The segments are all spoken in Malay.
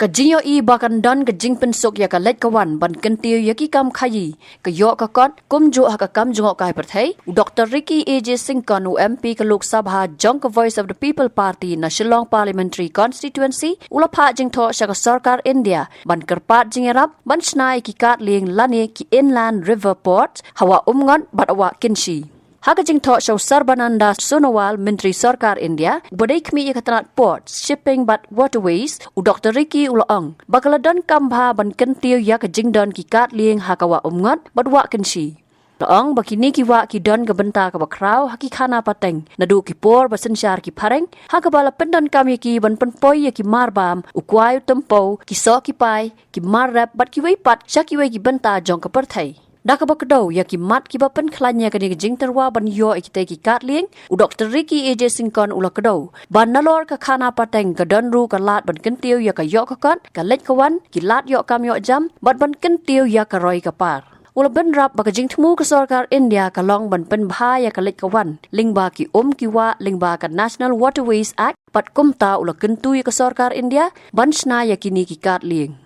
ka jinyo I bakan don ka jing pensok ya ka let kawan ban kentiu ya ki kam khayi ka yo ka kot kum jo ha ka kam jongo kai perthai Dr. Ricky AJ Singkon MP ka Lok Sabha jong ka Voice of the People Party na Shillong Parliamentary Constituency ula Phah Jingthoh sya ka sarkar India ban kerpat jingerap ban Shna ki kat Lieng lani ki inland river port hawa Umngot bat awa Kynshi Haka Jingthoh show Sarbananda Sonowal Menteri Sarkar India badai kmi ikatrat ports shipping but waterways u Dr. Ricky Ulaong bakaladon kambha ban kentiu ya ka jingdon ki kat Lieng hakawa Umngot bat wa Kynshi Laong bakini ki wa ki don ka benta ka bakraw haki khana pateng nadu ki por basen syar ki pareng haka bala pendon kami ki ban penpoi ya ki marbam u kwai tempo ki so ki pai ki marrap bat ki wei pat syaki wei ki benta jong ka perthai Daka bakdo ya ki mat ki bapen khlanya ka ni Jingthoh ban yo ikite ki kat Lieng u Dr. Ricky AJ Singkon ula kdo ban nalor ka khana pateng ka don ru ka lat ban kentiu ya ka yo ka kot ka lech kawan ki lat yo kam yo jam bat ban kentiu ya ka roi ka par Ula ben rap baka Jingthoh ka sarkar India ka long ban pen bha ya ka lech kawan lingba ki ki wa lingba ka National Waterways Act pat kumta ula kentu ya ka sarkar India ban Shna ya kini ki kat Lieng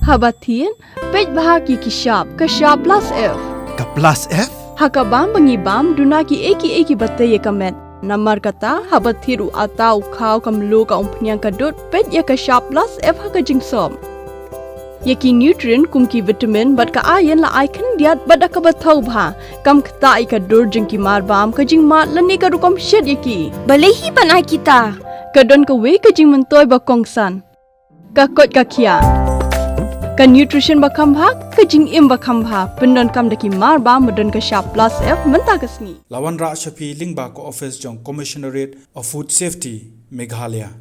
Habatin, pej bahagi ki sharp plus F. Ka plus F? Hakabam bangibam duna ki eki batte ye kamet. Namar kata habathiru atau khau kamlu ka umpnyang kadut pej ya ka sharp plus F haka jingsom. Yaki nutrient kum ki vitamin bat ka iron la icon diat bat ka bathau bha kam khta I ka dur jing ki marbam ka jing mat lani ka rukom shed yaki. Balehi panai kita. Kadon ka we ka jing mentoy ba kongsan. Ka kot ka kia. Ka nutrition bakam bha ka jing im bakam bha pendon kam daki marba modon ka sharp plus F menta ka sngi Lawan Ra Shapi Lingba ko office jong Commissionerate of Food Safety Meghalaya